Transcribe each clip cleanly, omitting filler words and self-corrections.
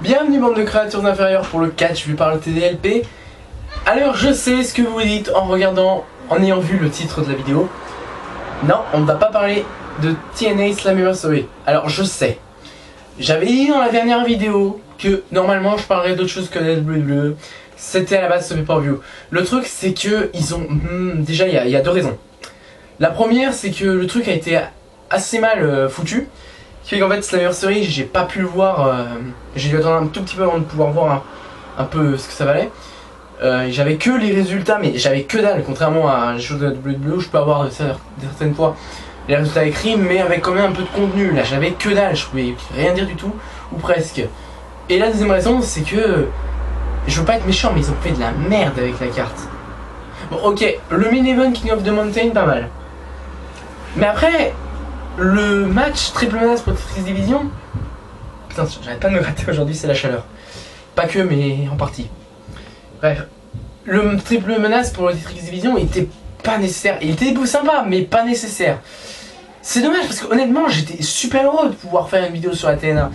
Bienvenue bande de créatures inférieures pour le catch vu par le TDLP. Alors je sais ce que vous dites en ayant vu le titre de la vidéo. Non, on ne va pas parler de TNA Slammiversary. Alors je sais, j'avais dit dans la dernière vidéo que normalement je parlerais d'autre chose que la WWE. C'était à la base ce pay-per-view. Le truc c'est que ils ont... déjà il y a deux raisons. La première c'est que le truc a été assez mal foutu. Qui fait qu'en fait Slammiversary j'ai pas pu le voir, j'ai dû attendre un tout petit peu avant de pouvoir voir un peu ce que ça valait. J'avais que les résultats, mais j'avais que dalle, contrairement à les choses de la WWE où je peux avoir certaines fois les résultats écrits, mais avec quand même un peu de contenu. Là j'avais que dalle, je pouvais rien dire du tout, ou presque. Et la deuxième raison c'est que, je veux pas être méchant mais ils ont fait de la merde avec la carte. Bon ok, le mini-event King of the Mountain pas mal. Mais après... le match triple menace pour Tetris Division. Putain, j'arrête pas de me gratter aujourd'hui, c'est la chaleur. Pas que, mais en partie. Bref, le triple menace pour le Tetris Division était pas nécessaire. Il était beau sympa, mais pas nécessaire. C'est dommage parce que honnêtement, j'étais super heureux de pouvoir faire une vidéo sur la TNA.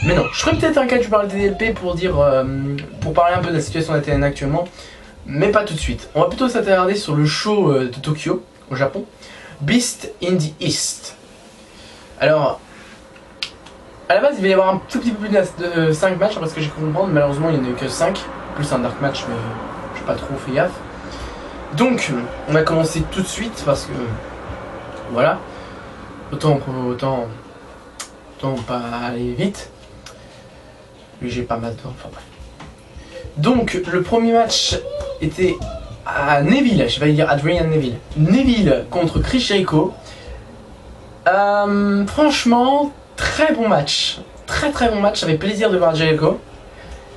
Mais non, je ferai peut-être un catch par le TDLP pour dire, pour parler un peu de la situation de la TNA actuellement. Mais pas tout de suite. On va plutôt s'attarder sur le show de Tokyo, au Japon. Beast in the East. Alors, à la base il va y avoir un tout petit peu plus de 5 matchs parce que j'ai cru comprendre, malheureusement il n'y en a eu que 5, plus un dark match mais j'ai pas trop fait gaffe. Donc on va commencer tout de suite parce que voilà, autant pas aller vite. Lui j'ai pas mal de temps, enfin bref. Donc le premier match était à Neville, je vais dire Adrian Neville. Neville contre Chris Jericho. Franchement, très bon match. Très bon match, j'avais plaisir de voir Jericho.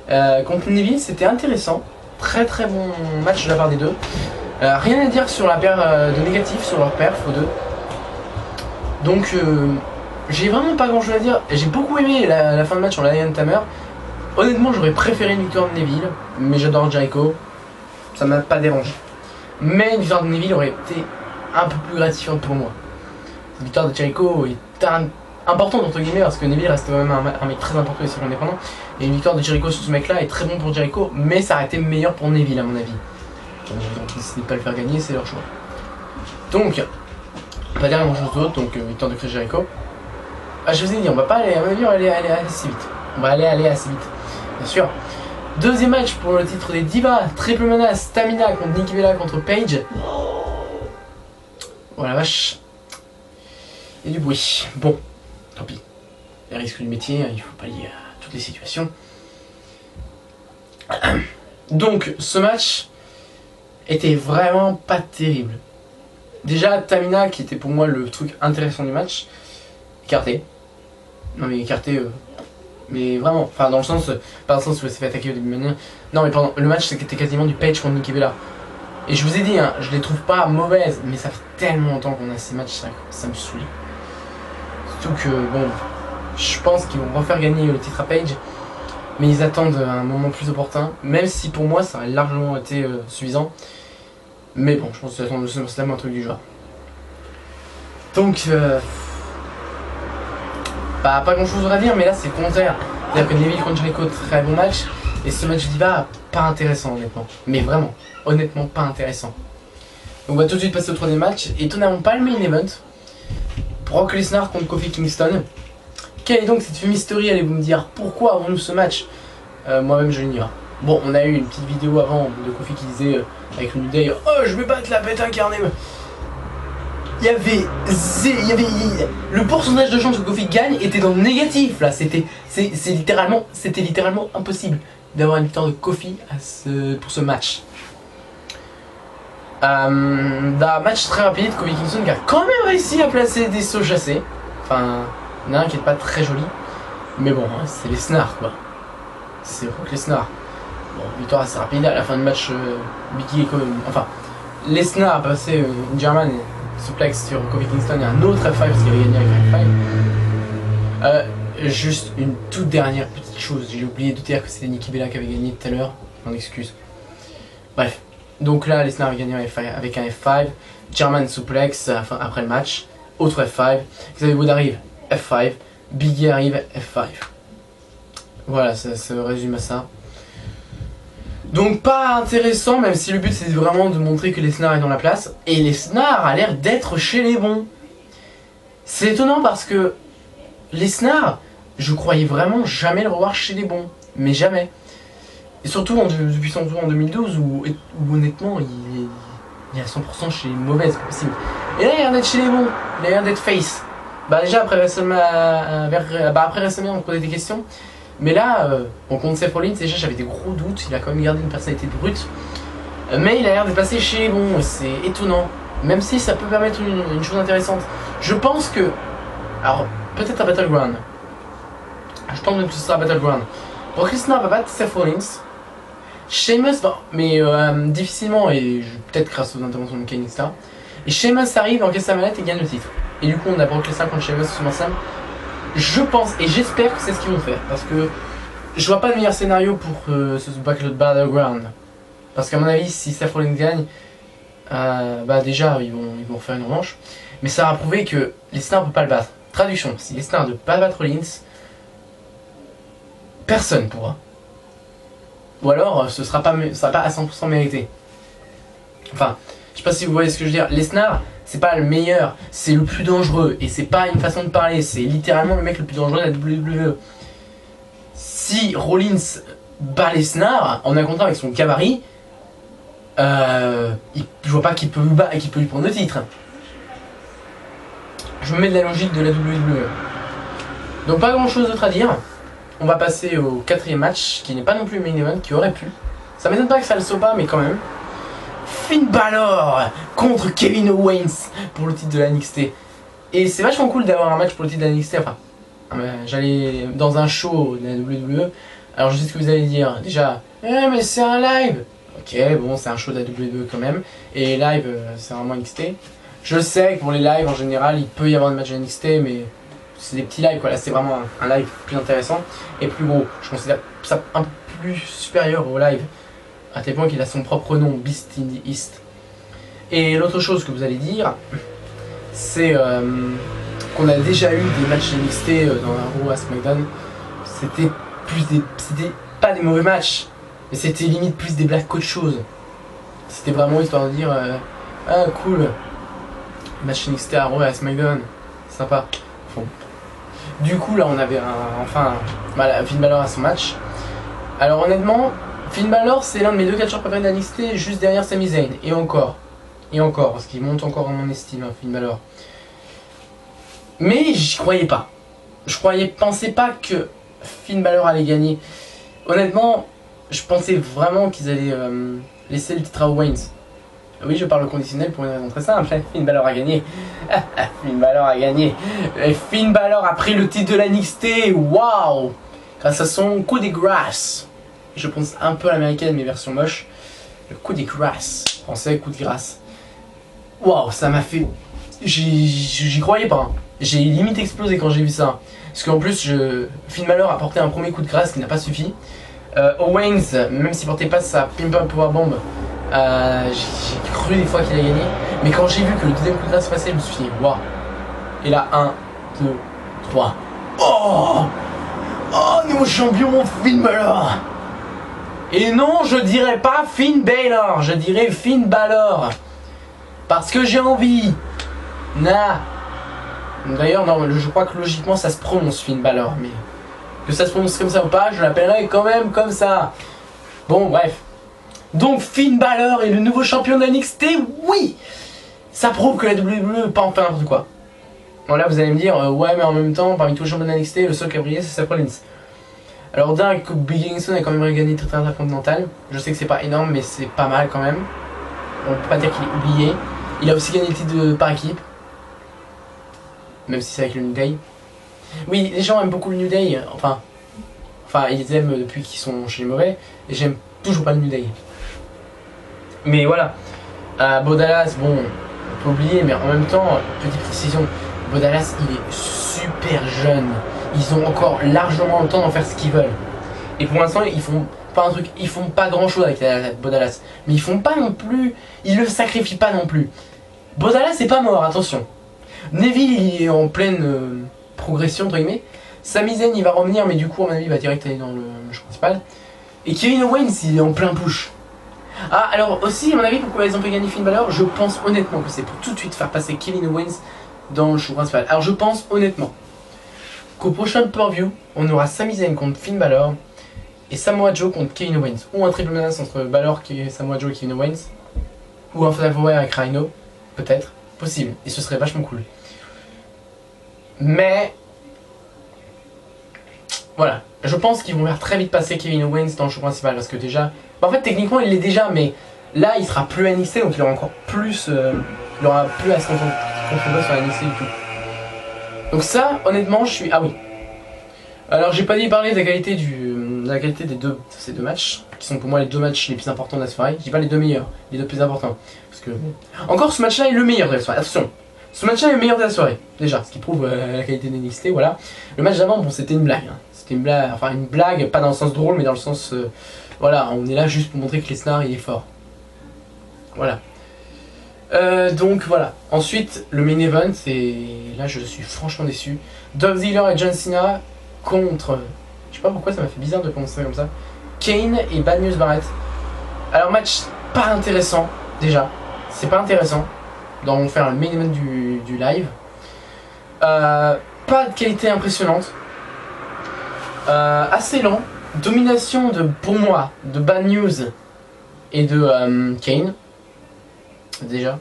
Contre Neville, c'était intéressant. Très bon match de la part des deux. Rien à dire sur la paire de négatifs, sur leur perf aux deux. Donc, j'ai vraiment pas grand chose à dire. J'ai beaucoup aimé la fin de match sur la Lion Tamer. Honnêtement, j'aurais préféré une victoire de Neville, mais j'adore Jericho. Ça m'a pas dérangé. Mais une victoire de Neville aurait été un peu plus gratifiante pour moi. Cette victoire de Jericho est importante entre guillemets parce que Neville reste quand même un mec très important ici indépendant. Et une victoire de Jericho sur ce mec là est très bon pour Jericho, mais ça aurait été meilleur pour Neville à mon avis. Donc ils ont décidé de pas le faire gagner, c'est leur choix. Donc, pas dire grand chose d'autre, donc victoire de Chris Jericho. Ah, je vous ai dit, on va pas aller, à mon avis, on va aller assez vite. On va aller assez vite, bien sûr. Deuxième match pour le titre des Divas, triple menace, Tamina contre Nikki Bella contre Paige. Oh la vache. Il y a du bruit. Bon, tant pis. Les risques du métier, il faut pallier à toutes les situations. Donc, ce match était vraiment pas terrible. Déjà, Tamina, qui était pour moi le truc intéressant du match, écarté. Non mais écarté... mais vraiment, enfin dans le sens, pas dans le sens où elle s'est fait attaquer au début de manière. Non mais pendant le match c'était quasiment du Paige contre Nikki Bella. Et je vous ai dit, hein, je les trouve pas mauvaises, mais ça fait tellement longtemps qu'on a ces matchs, ça me saoule. Surtout que bon, je pense qu'ils vont refaire gagner le titre à Paige, mais ils attendent un moment plus opportun, même si pour moi ça a largement été suffisant. Mais bon, je pense qu'ils attendent le SummerSlam, un truc du genre. Donc pas grand chose à dire, mais là c'est le contraire. C'est-à-dire que Neville contre Jericho, très bon match. Et ce match d'Iva, pas intéressant honnêtement. Mais vraiment, honnêtement pas intéressant. Donc on va tout de suite passer au troisième match. Étonnamment pas le main event. Brock Lesnar contre Kofi Kingston. Quelle est donc cette fumisterie, allez-vous me dire? Pourquoi avons-nous ce match? Moi-même je l'ignore. Bon, on a eu une petite vidéo avant de Kofi qui disait avec le New Day, oh je vais battre la bête incarnée. Il y avait le pourcentage de chance que Kofi gagne était dans le négatif là, c'était littéralement impossible d'avoir une victoire de Kofi pour ce match. Un match très rapide, Kofi Kingston qui a quand même réussi à placer des sauts chassés. Enfin, il y en a un qui n'est pas très joli, mais bon, hein, c'est Lesnar quoi. C'est Brock Lesnar. Bon, victoire assez rapide à la fin du match. Biggie est quand même, enfin, Lesnar a passé une German suplex sur Kofi Kingston et un autre F5 parce qu'il avait gagné avec un F5. Juste une toute dernière petite chose, j'ai oublié de dire que c'était Nikki Bella qui avait gagné tout à l'heure, m'en excuse. Bref, donc là Lesnar avait gagné avec un F5, German suplex après le match, autre F5, Xavier Wood arrive, F5, Biggie arrive, F5. Voilà, ça se résume à ça. Donc pas intéressant, même si le but c'est vraiment de montrer que Lesnar est dans la place. Et Lesnar a l'air d'être chez les bons. C'est étonnant parce que Lesnar, je croyais vraiment jamais le revoir chez les bons. Mais jamais. Et surtout depuis son tour en 2012 où honnêtement il est à 100% chez les mauvaises, c'est possible. Et là il a l'air d'être chez les bons, il a l'air d'être face. Bah déjà après WrestleMania, on posait des questions. Mais là, contre Seth Rollins, déjà j'avais des gros doutes, il a quand même gardé une personnalité brute. Mais il a l'air de passer chez les bons, c'est étonnant. Même si ça peut permettre une chose intéressante. Je pense que... Alors, peut-être à Battleground. Je pense même que ce sera à Battleground. Brock Lesnar va battre Seth Rollins. Sheamus, mais difficilement, et peut-être grâce aux interventions de Kane, etc. Et Sheamus arrive, encaisse sa mallette et gagne le titre. Et du coup, on a Brock Lesnar contre Sheamus sur SummerSlam. Je pense, et j'espère que c'est ce qu'ils vont faire. Parce que je vois pas de meilleur scénario pour ce Battleground. Parce qu'à mon avis, si Seth Rollins gagne, bah déjà, ils vont faire une revanche. Mais ça va prouver que Lesnar ne peut pas le battre. Traduction, si Lesnar ne peut pas battre Rollins, personne pourra. Ou alors, ce sera pas à 100% mérité. Enfin, je sais pas si vous voyez ce que je veux dire. Lesnar, c'est pas le meilleur, c'est le plus dangereux. Et c'est pas une façon de parler, c'est littéralement le mec le plus dangereux de la WWE. Si Rollins bat Lesnar, en un contrat avec son gabarit, je vois pas qu'il peut lui prendre le titre. Je me mets de la logique de la WWE. Donc pas grand chose d'autre à dire. On va passer au quatrième match, qui n'est pas non plus le main event, qui aurait pu. Ça m'étonne pas que ça le soit pas, mais quand même. Finn Balor contre Kevin Owens pour le titre de la NXT. Et c'est vachement cool d'avoir un match pour le titre de la NXT. Enfin, j'allais dans un show de la WWE. Alors je sais ce que vous allez dire. Déjà, mais c'est un live. Ok, bon, c'est un show de la WWE quand même. Et live, c'est vraiment NXT. Je sais que pour les lives, en général, il peut y avoir des matchs de NXT, mais c'est des petits lives, quoi. Là, c'est vraiment un live plus intéressant et plus gros. Je considère ça un peu plus supérieur au live, à tel point qu'il a son propre nom, Beast in the East. Et l'autre chose que vous allez dire, c'est qu'on a déjà eu des matchs NXT dans un Raw à SmackDown. C'était pas des mauvais matchs, mais c'était limite plus des blagues qu'autre chose. C'était vraiment histoire de dire ah cool, match NXT à Raw à SmackDown, sympa. Bon. Du coup là on avait Finn Balor à son match. Alors honnêtement, Finn Balor c'est l'un de mes deux catcheurs préférés de NXT, juste derrière Sami Zayn. Et encore, parce qu'il monte encore en mon estime, hein, Finn Balor. Mais j'y croyais pas. Pensais pas que Finn Balor allait gagner. Honnêtement, je pensais vraiment qu'ils allaient laisser le titre à Owens. Oui, je parle au conditionnel pour une raison très simple. Finn Balor a gagné. Finn Balor a gagné. Et Finn Balor a pris le titre de la NXT. Waouh! Grâce à son coup des grâce. Je pense un peu à l'américaine, mais version moche. Le coup des grâce. Français, coup de grâce. Waouh, ça m'a fait... J'y croyais pas. Hein. J'ai limite explosé quand j'ai vu ça. Parce qu'en plus, Finn Balor a porté un premier coup de grâce qui n'a pas suffi. Owens, même s'il portait pas sa Pimp Powerbomb, j'ai cru des fois qu'il a gagné. Mais quand j'ai vu que le deuxième coup de grâce passait, je me suis dit, waouh. Et là, 1, 2, 3. Oh! Oh, nouveau champion, Finn Balor! Et non, je dirais pas Finn Balor, je dirais Finn Balor. Parce que j'ai envie. D'ailleurs, non, je crois que logiquement ça se prononce Finn Balor, mais que ça se prononce comme ça ou pas, je l'appellerai quand même comme ça. Bon, bref. Donc Finn Balor est le nouveau champion de NXT, oui. Ça prouve que la WWE pas en faire n'importe quoi. Bon là vous allez me dire, ouais mais en même temps, parmi tous les champions de NXT, le seul qui a brillé c'est Seth Rollins. Alors d'un coup, Big Kingston a quand même gagné le titre intercontinental. Je sais que c'est pas énorme mais c'est pas mal quand même. On peut pas dire qu'il est oublié. Il a aussi gagné le titre par équipe. Même si c'est avec le New Day. Oui, les gens aiment beaucoup le New Day. Enfin ils aiment depuis qu'ils sont chez les mauvais. Et j'aime toujours pas le New Day. Mais voilà. Bo Dallas, bon, on peut oublier, mais en même temps, petite précision, Bo Dallas, il est super jeune. Ils ont encore largement le temps d'en faire ce qu'ils veulent. Et pour l'instant, ils font pas grand chose avec Bo Dallas. Mais ils font pas non plus, ils le sacrifient pas non plus. Bo Dallas est pas mort, attention. Neville, il est en pleine progression, entre guillemets. Sami Zayn il va revenir, mais du coup, à mon avis, il va direct aller dans le match principal. Et Kevin Owens, il est en plein push. Ah, alors aussi, à mon avis, pourquoi ils ont fait gagner Finn Balor, je pense honnêtement que c'est pour tout de suite faire passer Kevin Owens dans le show principal. Alors, je pense honnêtement qu'au prochain pay-per-view, on aura Sami Zayn contre Finn Balor et Samoa Joe contre Kevin Owens. Ou un triple menace entre Balor, Samoa Joe et Kevin Owens. Ou un Fatal 4-Way avec Rhino, peut-être, possible. Et ce serait vachement cool. Mais voilà, je pense qu'ils vont faire très vite passer Kevin Owens dans le show principal parce que déjà, en fait techniquement il l'est déjà, mais là il sera plus NXT donc il aura encore plus, il aura plus à se concentrer sur NXT du tout. Donc ça, honnêtement, je suis, ah oui. Alors j'ai pas dit parler de la qualité ces deux matchs qui sont pour moi les deux matchs les plus importants de la soirée. Je dis pas les deux meilleurs, les deux plus importants parce que encore ce match-là est le meilleur de la soirée. Attention. Ce match-là est le meilleur de la soirée, déjà, ce qui prouve la qualité de NXT, voilà. Le match d'avant, bon, c'était une blague. Hein. C'était une blague, enfin une blague, pas dans le sens drôle, mais dans le sens... voilà, on est là juste pour montrer que Lesnar, il est fort. Voilà. Donc, voilà. Ensuite, le main event, et là, je suis franchement déçu. Dolph Ziggler et John Cena contre... Je sais pas pourquoi, ça m'a fait bizarre de commencer comme ça. Kane et Bad News Barrett. Alors, match pas intéressant, déjà. C'est pas intéressant. Donc on va faire le main event du live. Pas de qualité impressionnante. Assez lent. Domination pour moi de Bad News et de Kane. Déjà.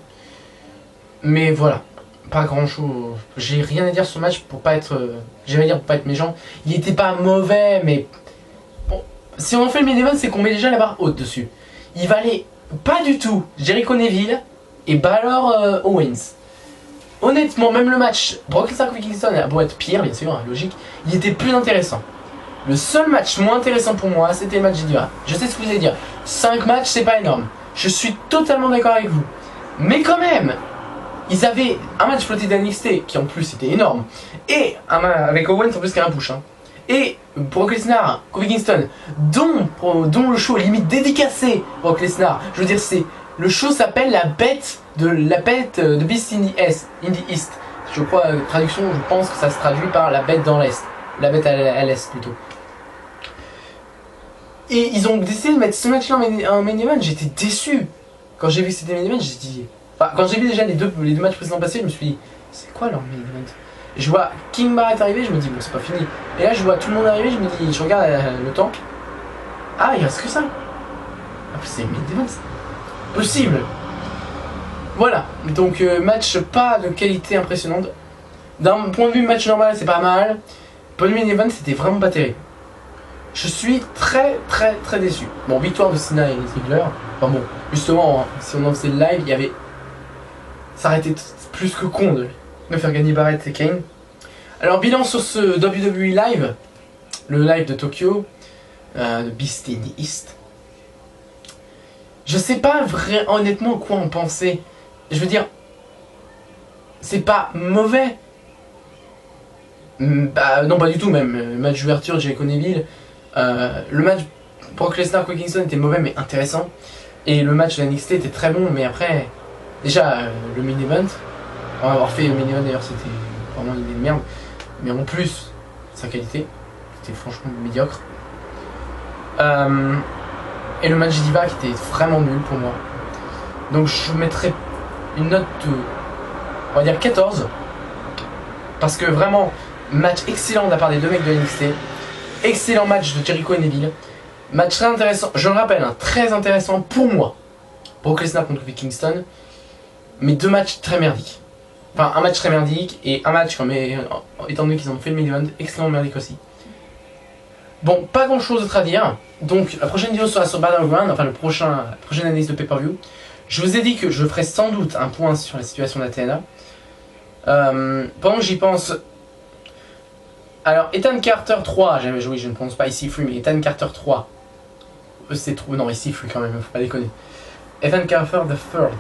Mais voilà. Pas grand chose. J'ai rien à dire sur le match pour pas être. J'ai rien à dire pour pas être méchant. Il était pas mauvais, mais. Bon, si on fait le main event, c'est qu'on met déjà la barre haute dessus. Il valait pas du tout Jericho Neville et Balor Owens. Honnêtement, même le match Brock Lesnar contre Kingston a beau être pire, bien sûr, hein, logique, il était plus intéressant. Le seul match moins intéressant pour moi, c'était le match d'Idira. Je sais ce que vous allez dire. 5 matchs, c'est pas énorme. Je suis totalement d'accord avec vous. Mais quand même, ils avaient un match flotté d'NXT qui en plus était énorme. Et avec Owens en plus qui a un push. Hein. Et Brock Lesnar, Kofi Kingston, dont le show est limite dédicacé Brock Lesnar. Je veux dire, c'est... Le show s'appelle la bête de Beast in the East. Je crois, traduction, je pense que ça se traduit par la bête dans l'Est. La bête à l'Est plutôt. Et ils ont décidé de mettre ce match-là en main event. J'étais déçu. Quand j'ai vu que c'était main event, j'ai dit... Enfin, quand j'ai vu déjà les deux matchs précédents passés, je me suis dit, c'est quoi leur main event? Je vois King Barrett arriver, je me dis, bon, c'est pas fini. Et là, je vois tout le monde arriver, je me dis, je regarde le temps. Ah, il reste que ça. Ah, c'est main event. Possible. Voilà, donc match pas de qualité impressionnante. D'un point de vue match normal, c'est pas mal. Pour le main event, c'était vraiment pas terrible. Je suis très déçu. Bon, victoire de Cena et Ziggler. Enfin bon, justement, si on en faisait le live, il y avait... Ça aurait été plus que con de faire gagner Barrett et Kane. Alors, bilan sur ce WWE Live. Le live de Tokyo. De Beast in the East. Je sais pas honnêtement quoi en penser. Je veux dire, c'est pas mauvais. Bah non, pas du tout même. Le match d'ouverture, Jericho Neville. Le match Brock Lesnar Kofi Kingston était mauvais mais intéressant. Et le match de la NXT était très bon, mais après, déjà le main event. On va avoir fait le main event d'ailleurs, c'était vraiment une idée de merde. Mais en plus, sa qualité, c'était franchement médiocre. Et le match d'Iva qui était vraiment nul pour moi. Donc je mettrais une note de, on va dire 14. Parce que vraiment, match excellent de la part des deux mecs de NXT. Excellent match de Jericho et Neville. Match très intéressant, je le rappelle, hein, très intéressant pour moi. Brock Lesnar contre Kofi Kingston. Mais deux matchs très merdiques. Enfin, un match très merdique et un match, étant donné qu'ils ont fait le main event, extrêmement merdique aussi. Bon, pas grand chose d'autre à dire. Donc, la prochaine vidéo sera sur Battleground, enfin la prochaine analyse de pay-per-view. Je vous ai dit que je ferai sans doute un point sur la situation de la TNA. Pendant que j'y pense... Alors, Ethan Carter 3, oui, je ne pense pas ici free, mais Ethan Carter 3. C'est trop... Non, ici free quand même, faut pas déconner. Ethan Carter the Third.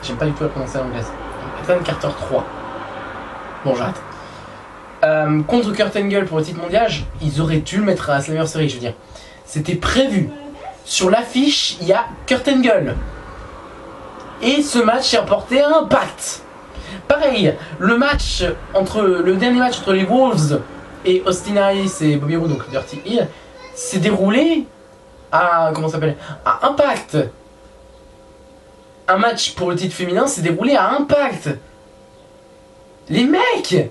J'aime pas du tout la prononcer en anglaise. Ethan Carter 3. Bon, j'arrête. Contre Kurt Angle pour le titre mondial, ils auraient dû le mettre à Slammiversary, je veux dire. C'était prévu. Sur l'affiche, il y a Kurt Angle. Et ce match est apporté à Impact. Pareil, le dernier match entre les Wolves et Austin Harris et Bobby Roode, donc Dirty Hill, s'est déroulé à, comment ça s'appelle, à Impact. Un match pour le titre féminin s'est déroulé à Impact. Les mecs,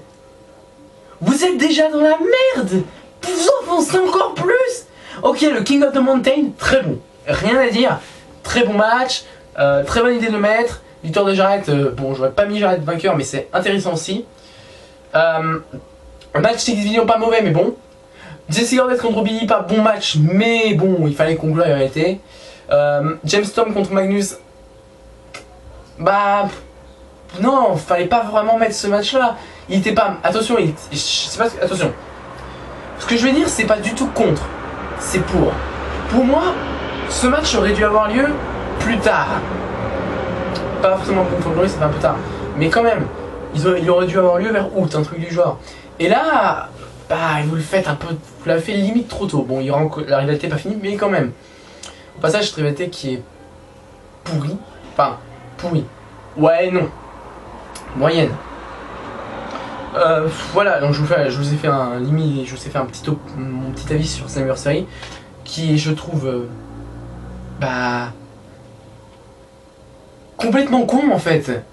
vous êtes déjà dans la merde. Vous enfoncez encore plus. Ok, le King of the Mountain, très bon. Rien à dire. Très bon match. Très bonne idée de le mettre. Victoire de Jarrett. Bon, j'aurais pas mis Jarrett vainqueur, mais c'est intéressant aussi. Un match Six Division pas mauvais, mais bon. Jesse Gordon contre Billy, pas bon match, mais bon, il fallait conclure la vérité. James Storm contre Magnus. Bah. Non, fallait pas vraiment mettre ce match là. Il était pas. Attention, je sais pas. Attention. Ce que je vais dire, c'est pas du tout contre. C'est pour. Pour moi, ce match aurait dû avoir lieu plus tard. Pas forcément contre Glory, c'est un peu tard. Mais quand même, il aurait dû avoir lieu vers août, un truc du genre. Et là, bah, vous le faites un peu. Vous l'avez fait limite trop tôt. Bon, la rivalité n'est pas finie, mais quand même. Au passage, cette rivalité qui est pourrie. Enfin, pourrie. Ouais, non. Moyenne. Voilà, donc je vous ai fait un limite, je vous ai fait mon petit avis sur Slammiversary qui je trouve bah complètement con en fait.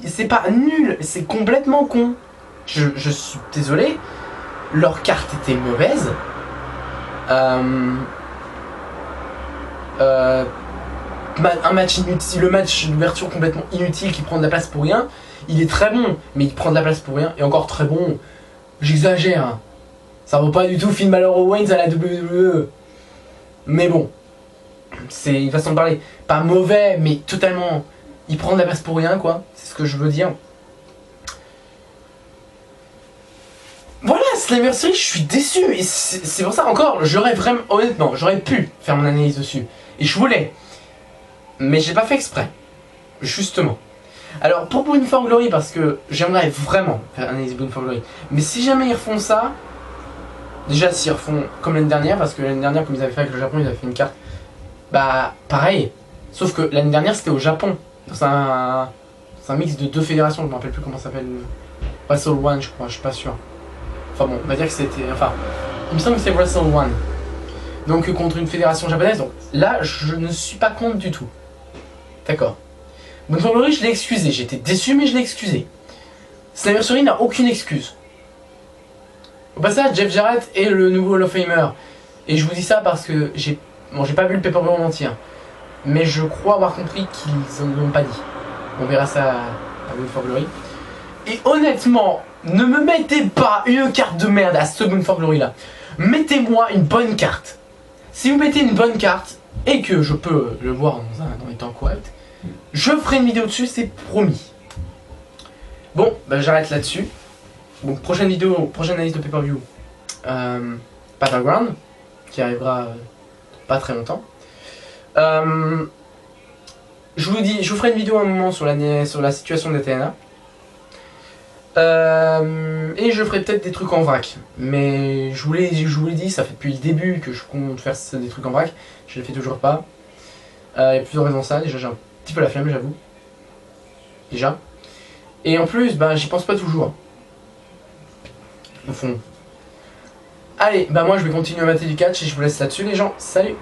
C'est pas nul, c'est complètement con. Je suis désolé, leur carte était mauvaise. Un match inutile, le match d'ouverture complètement inutile qui prend de la place pour rien. Il est très bon, mais il prend de la place pour rien. Et encore très bon, j'exagère. Hein. Ça vaut pas du tout Finn Balor Owens à la WWE. Mais bon, c'est une façon de parler. Pas mauvais, mais totalement. Il prend de la place pour rien, quoi. C'est ce que je veux dire. Voilà, Slammiversary, je suis déçu. Et c'est pour ça encore, j'aurais vraiment, honnêtement, j'aurais pu faire mon analyse dessus. Et je voulais. Mais j'ai pas fait exprès. Justement. Alors pour Bound for Glory, parce que j'aimerais vraiment faire une analyse Bound for Glory. Mais si jamais ils refont ça, déjà s'ils refont comme l'année dernière, parce que l'année dernière comme ils avaient fait avec le Japon, ils avaient fait une carte. Bah pareil. Sauf que l'année dernière c'était au Japon. C'est un mix de deux fédérations, je me rappelle plus comment ça s'appelle. Wrestle One je crois, je suis pas sûr. Enfin bon, on va dire que c'était. Enfin, il me semble que c'est Wrestle One. Donc contre une fédération japonaise, donc là je ne suis pas contre du tout. D'accord. Bound for Glory, je l'ai excusé. J'étais déçu, mais je l'ai excusé. Slammiversary n'a aucune excuse. Au passage, Jeff Jarrett est le nouveau Hall of Famer. Et je vous dis ça parce que j'ai pas vu le pay-per-view en entier. Mais je crois avoir compris qu'ils en ont pas dit. On verra ça à Bound for Glory. Et honnêtement, ne me mettez pas une carte de merde à ce Bound for Glory là. Mettez-moi une bonne carte. Si vous mettez une bonne carte et que je peux le voir dans les temps corrects, je ferai une vidéo dessus, c'est promis. Bon, bah j'arrête là-dessus. Donc prochaine vidéo, prochaine analyse de pay-per-view, Battleground, qui arrivera pas très longtemps. Je vous dis, je vous ferai une vidéo à un moment sur la situation des TNA. Et je ferai peut-être des trucs en vrac. Mais je vous l'ai dit, ça fait depuis le début que je compte faire des trucs en vrac. Je les fais toujours pas. Il y a plusieurs raisons à ça. Déjà j'ai un petit peu la flemme, j'avoue. Déjà. Et en plus, bah j'y pense pas toujours. Au fond. Allez, bah moi je vais continuer à mater du catch et je vous laisse là-dessus les gens. Salut!